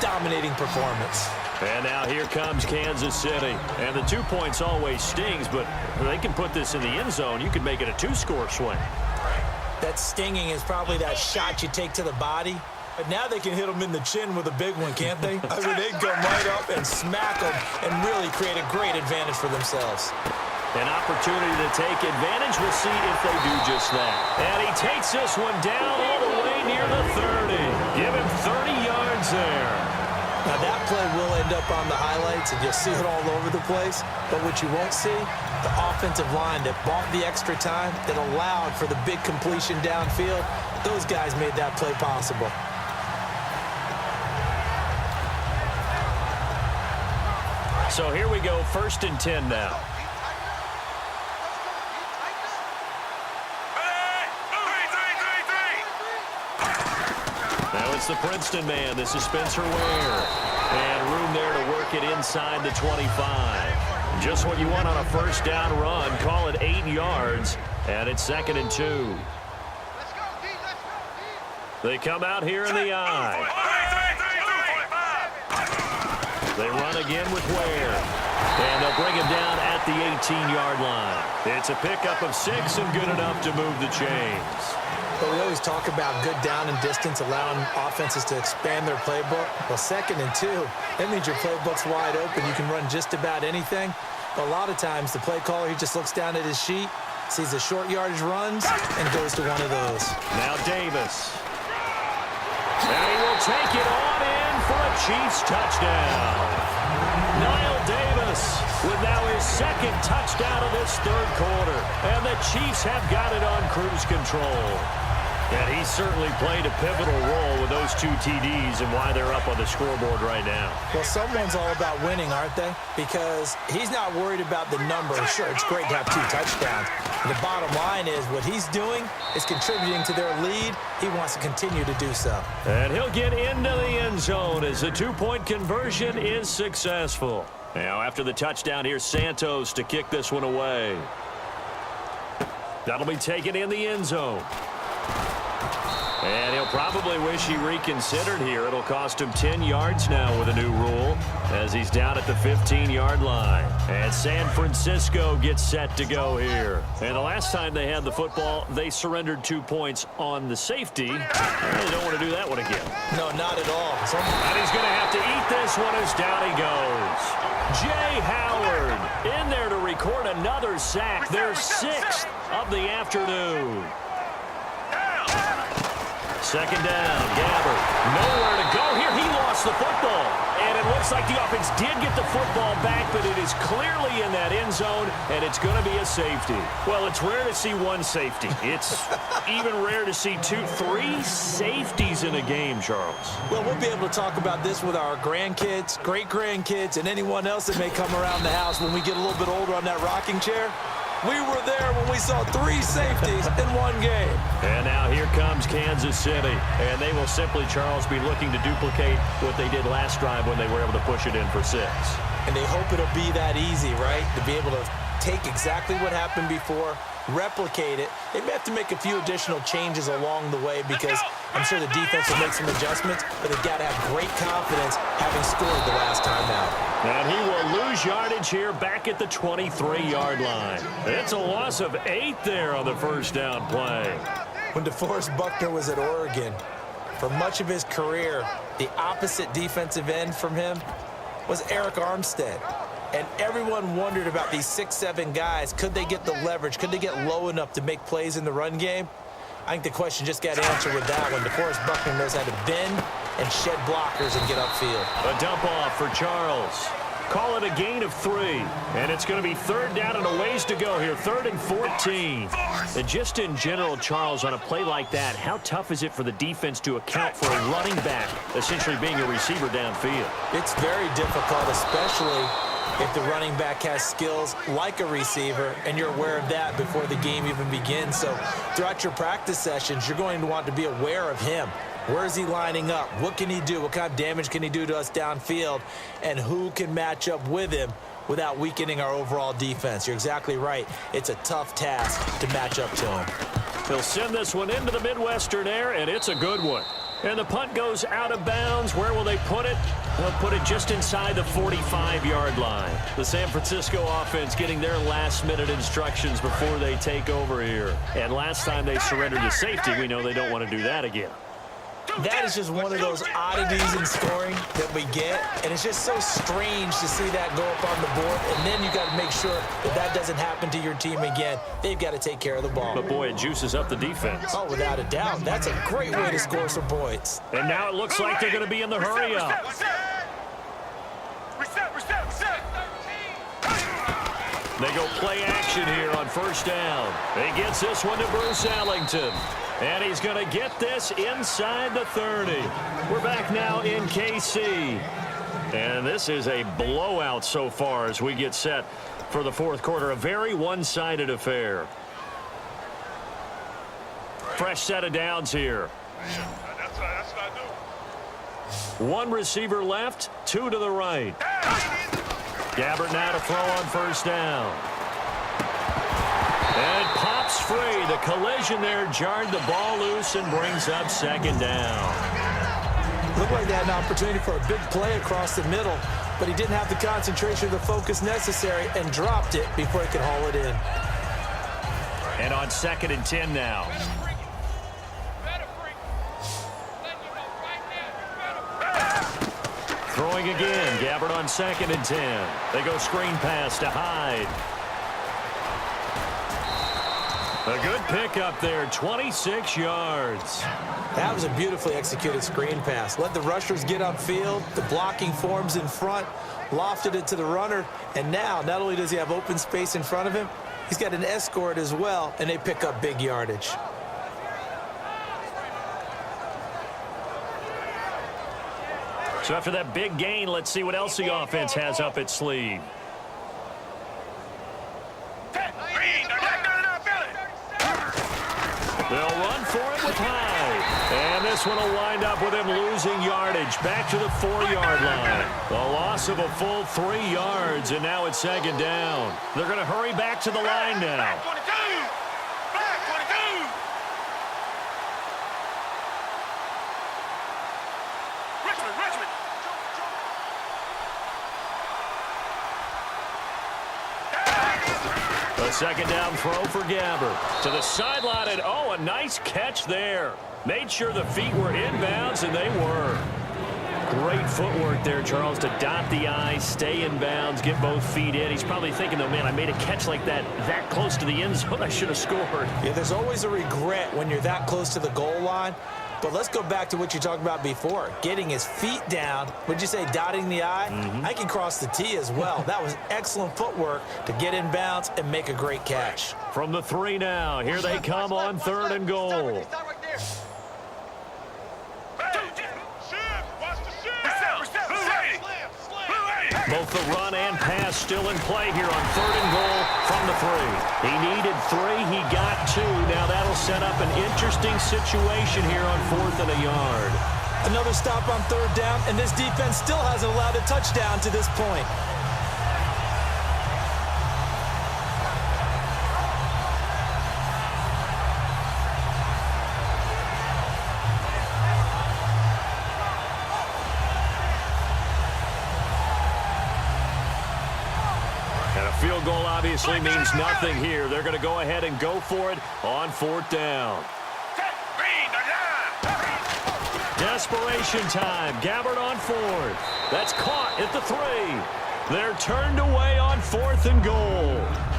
dominating performance. And now here comes Kansas City. And the 2 points always stings, but they can put this in the end zone. You can make it a 2-score swing. That stinging is probably that shot you take to the body. But now they can hit them in the chin with a big one, can't they? I mean, they can come right up and smack them and really create a great advantage for themselves. An opportunity to take advantage. We'll see if they do just that. And he takes this one down all the way near the 30. Give him 30 yards there. Now, that play will end up on the highlights, and you'll see it all over the place. But what you won't see, the offensive line that bought the extra time, that allowed for the big completion downfield, those guys made that play possible. So here we go, 1st and 10 now. Now it's the Princeton man. This is Spencer Ware. And room there to work it inside the 25. Just what you want on a first down run. Call it 8 yards. And it's 2nd and 2. They come out here in the eye. They run again with Ware. And they'll bring him down at the 18-yard line. It's a pickup of 6 and good enough to move the chains. But we always talk about good down and distance, allowing offenses to expand their playbook. Well, 2nd and 2, that means your playbook's wide open. You can run just about anything. But a lot of times, the play caller, he just looks down at his sheet, sees the short yardage runs, and goes to one of those. Now Davis. And he will take it on in for a Chiefs touchdown. Niall Davis with now his 2nd touchdown of this 3rd quarter. And the Chiefs have got it on cruise control. And he certainly played a pivotal role with those 2 TDs and why they're up on the scoreboard right now. Well, someone's all about winning, aren't they? Because he's not worried about the number. Sure, it's great to have 2 touchdowns. The bottom line is what he's doing is contributing to their lead. He wants to continue to do so. And he'll get into the end zone as the 2-point conversion is successful. Now, after the touchdown, here's Santos to kick this one away. That'll be taken in the end zone. And he'll probably wish he reconsidered here. It'll cost him 10 yards now with a new rule as he's down at the 15-yard line. And San Francisco gets set to go here. And the last time they had the football, they surrendered 2 points on the safety. They don't want to do that one again. No, not at all. And he's going to have to eat this one as down he goes. Jay Howard in there to record another sack. Their 6th of the afternoon. 2nd down, Gabbert. Nowhere to go here. He lost the football. And it looks like the offense did get the football back, but it is clearly in that end zone, and it's going to be a safety. Well, it's rare to see 1 safety. It's even rare to see 3 safeties in a game, Charles. Well, we'll be able to talk about this with our grandkids, great-grandkids, and anyone else that may come around the house when we get a little bit older on that rocking chair. We were there when we saw 3 safeties in one game. And now here comes Kansas City. And they will simply, Charles, be looking to duplicate what they did last drive when they were able to push it in for 6. And they hope it'll be that easy, right? To be able to take exactly what happened before, replicate it. They may have to make a few additional changes along the way because I'm sure the defense will make some adjustments, but they've got to have great confidence having scored the last time out. And he will lose yardage here back at the 23-yard line. It's a loss of 8 there on the first down play. When DeForest Buckner was at Oregon, for much of his career, the opposite defensive end from him was Eric Armstead. And everyone wondered about these 6'7" guys. Could they get the leverage? Could they get low enough to make plays in the run game? I think the question just got answered with that one. DeForest Buckner knows how to bend and shed blockers and get upfield. A dump off for Charles. Call it a gain of 3. And it's going to be 3rd down and a ways to go here. 3rd and 14. And just in general, Charles, on a play like that, how tough is it for the defense to account for a running back essentially being a receiver downfield? It's very difficult, especially if the running back has skills like a receiver, and you're aware of that before the game even begins. So throughout your practice sessions, you're going to want to be aware of him. Where is he lining up? What can he do? What kind of damage can he do to us downfield? And who can match up with him without weakening our overall defense? You're exactly right. It's a tough task to match up to him. He'll send this one into the Midwestern air, and it's a good one. And the punt goes out of bounds. Where will they put it? They'll put it just inside the 45-yard line. The San Francisco offense getting their last-minute instructions before they take over here. And last time they surrendered to safety, we know they don't want to do that again. That is just one of those oddities in scoring that we get, and it's just so strange to see that go up on the board, and then you got to make sure that that doesn't happen to your team again. They've got to take care of the ball. But, boy, it juices up the defense. Oh, without a doubt. That's a great way to score some points. And now it looks like they're going to be in the hurry-up. They go play action here on first down. He gets this one to Bruce Ellington. And he's going to get this inside the 30. We're back now in KC. And this is a blowout so far as we get set for the fourth quarter. A very one-sided affair. Fresh set of downs here. That's what I do. One receiver left, two to the right. Gabbert now to throw on first down. And it pops free. The collision there jarred the ball loose and brings up second down. Looked like they had an opportunity for a big play across the middle, but he didn't have the concentration or the focus necessary and dropped it before he could haul it in. And on 2nd and 10 now. Throwing again. Gabbert on 2nd and 10. They go screen pass to Hyde. A good pickup there, 26 yards. That was a beautifully executed screen pass. Let the rushers get upfield. The blocking forms in front. Lofted it to the runner. And now, not only does he have open space in front of him, he's got an escort as well, and they pick up big yardage. So after that big gain, let's see what else the offense has up its sleeve. They'll run for it with Hyde. And this one will wind up with him losing yardage back to the 4-yard line. The loss of a full 3 yards, and now it's 2nd down. They're going to hurry back to the line now. A 2nd down throw for Gabbert. To the sideline, and oh, a nice catch there. Made sure the feet were inbounds, and they were. Great footwork there, Charles, to dot the I, stay in bounds, get both feet in. He's probably thinking, though, man, I made a catch like that close to the end zone. I should have scored. Yeah, there's always a regret when you're that close to the goal line. But let's go back to what you talked about before. Getting his feet down. Would you say dotting the I? I can cross the T as well. That was excellent footwork to get in bounds and make a great catch. From the 3 now. Here they come on 3rd and goal. Both the run and pass still in play here on 3rd and goal from the 3. He needed 3. He got 2. Now that'll set up an interesting situation here on 4th and a yard. Another stop on 3rd down, and this defense still hasn't allowed a touchdown to this point. Field goal obviously means nothing here. They're going to go ahead and go for it on 4th down. Desperation time. Gabbert on 4th. That's caught at the 3. They're turned away on 4th and goal.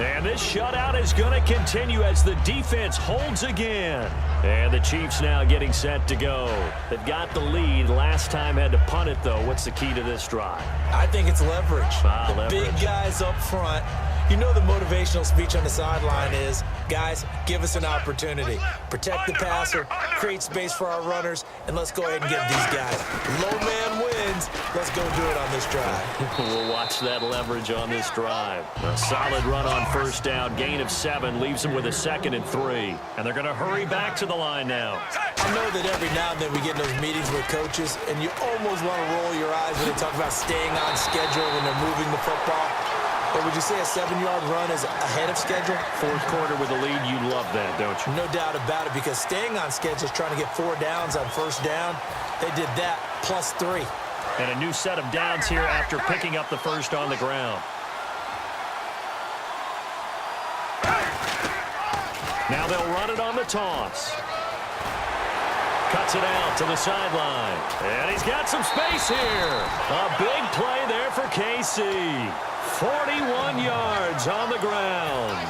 And this shutout is going to continue as the defense holds again. And the Chiefs now getting set to go. They've got the lead. Last time had to punt it, though. What's the key to this drive? I think it's leverage. Leverage. Big guys up front. You know the motivational speech on the sideline is, guys, give us an opportunity. Protect the passer, create space for our runners, and let's go ahead and give these guys. Low man wins. Let's go do it on this drive. We'll watch that leverage on this drive. A solid run on 1st down. Gain of 7 leaves them with a 2nd and 3. And they're going to hurry back to the line now. I know that every now and then we get in those meetings with coaches, and you almost want to roll your eyes when they talk about staying on schedule when they're moving the football. But would you say a 7-yard run is ahead of schedule? Fourth quarter with the lead, you love that, don't you? No doubt about it, because staying on schedule is trying to get 4 downs on first down. They did that plus 3. And a new set of downs here after picking up the first on the ground. Now they'll run it on the toss. Cuts it out to the sideline. And he's got some space here. A big play there for KC. 41 yards on the ground.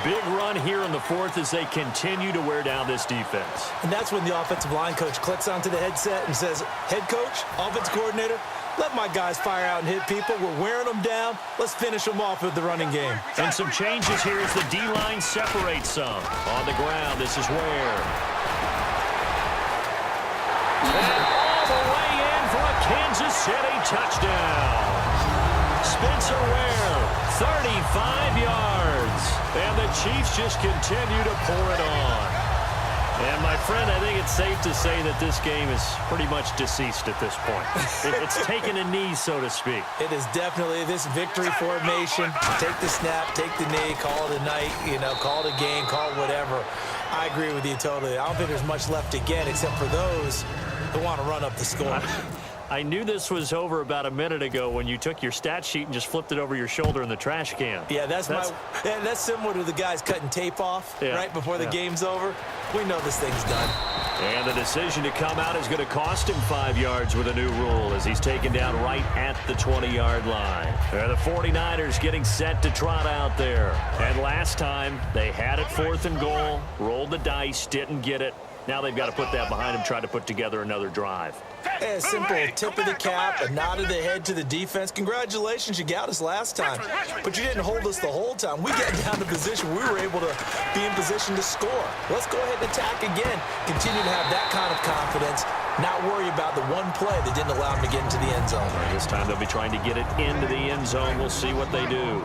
Big run here in the fourth as they continue to wear down this defense. And that's when the offensive line coach clicks onto the headset and says, head coach, offense coordinator, let my guys fire out and hit people. We're wearing them down. Let's finish them off with the running game. And some changes here as the D-line separates some. On the ground, this is Ware. And all the way in for a Kansas City touchdown. Spencer Ware, 35 yards. And the Chiefs just continue to pour it on. And, my friend, I think it's safe to say that this game is pretty much deceased at this point. It's taken a knee, so to speak. It is definitely this victory formation. Take the snap, take the knee, call it a night, call it a game, call it whatever. I agree with you totally. I don't think there's much left to get except for those who want to run up the score. I knew this was over about a minute ago when you took your stat sheet and just flipped it over your shoulder in the trash can. Yeah, that's similar to the guys cutting tape off right before the game's over. We know this thing's done. And the decision to come out is going to cost him 5 yards with a new rule as he's taken down right at the 20-yard line. The 49ers getting set to trot out there. And last time, they had it 4th and goal, rolled the dice, didn't get it. Now they've got to put that behind them, try to put together another drive. A simple tip of the cap, a nod of the head to the defense. Congratulations, you got us last time. But you didn't hold us the whole time. We got down to position. We were able to be in position to score. Let's go ahead and attack again. Continue to have that kind of confidence. Not worry about the one play that didn't allow them to get into the end zone. This time they'll be trying to get it into the end zone. We'll see what they do.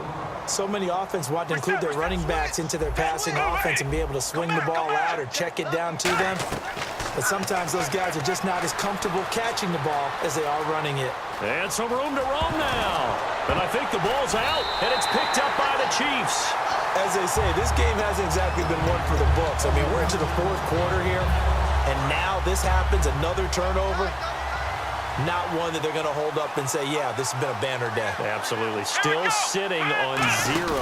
So many offense want to include their running backs into their passing offense and be able to swing the ball out or check it down to them. But sometimes those guys are just not as comfortable catching the ball as they are running it. And some room to roam now. And I think the ball's out, and it's picked up by the Chiefs. As they say, this game hasn't exactly been one for the books. I mean, we're into the 4th quarter here, and now this happens, another turnover. Not one that they're going to hold up and say, yeah, this has been a banner day. Absolutely. Still sitting on 0.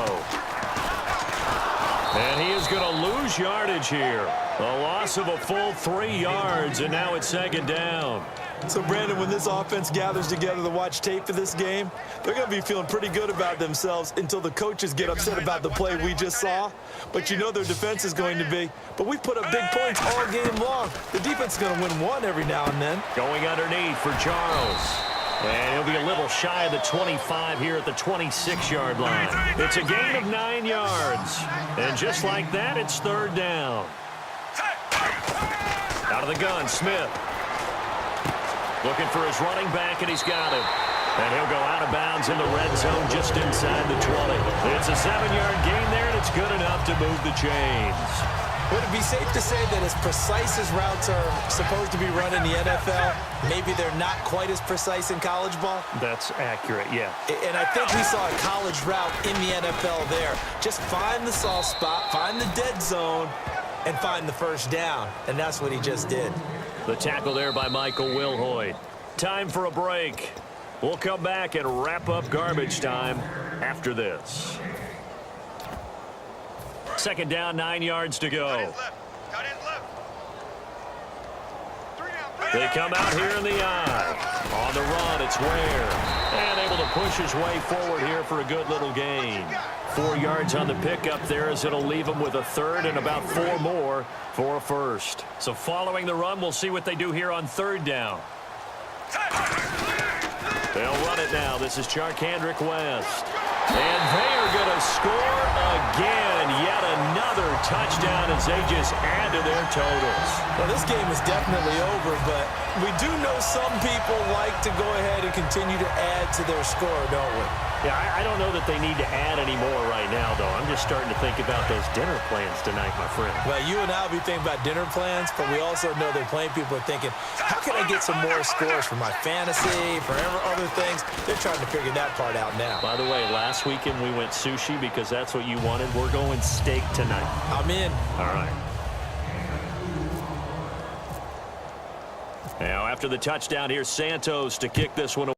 And he is going to lose yardage here. A loss of a full 3 yards, and now it's 2nd down. So, Brandon, when this offense gathers together to watch tape for this game, they're going to be feeling pretty good about themselves until the coaches get upset about the play we just saw. But you know their defense is going to be. But we put up big points all game long. The defense is going to win one every now and then. Going underneath for Charles. And he'll be a little shy of the 25 here at the 26-yard line. It's a gain of 9 yards. And just like that, it's 3rd down. Out of the gun, Smith. Looking for his running back, and he's got him. And he'll go out of bounds in the red zone just inside the 20. It's a 7-yard gain there, and it's good enough to move the chains. Would it be safe to say that as precise as routes are supposed to be run in the NFL, maybe they're not quite as precise in college ball? That's accurate, yeah. And I think we saw a college route in the NFL there. Just find the soft spot, find the dead zone, and find the first down. And that's what he just did. The tackle there by Michael Wilhoit. Time for a break. We'll come back and wrap up garbage time after this. 2nd down, 9 yards to go. They come out here in the eye. On the run, it's Ware. And able to push his way forward here for a good little gain. 4 yards on the pickup there as it'll leave him with a 3rd and about 4 more for a 1st. So following the run, we'll see what they do here on 3rd down. They'll run it now. This is Charkandrick West. And they are going to score again. Yet another touchdown as they just add to their totals. Well, this game is definitely over, but we do know some people like to go ahead and continue to add to their score, don't we? Yeah, I don't know that they need to add any more right now, though. I'm just starting to think about those dinner plans tonight, my friend. Well, you and I will be thinking about dinner plans, but we also know that playing people are thinking, how can I get some more scores for my fantasy, for other things? They're trying to figure that part out now. By the way, last weekend we went sushi because that's what you wanted. We're going steak tonight. I'm in. All right. Now, after the touchdown, here's Santos to kick this one away.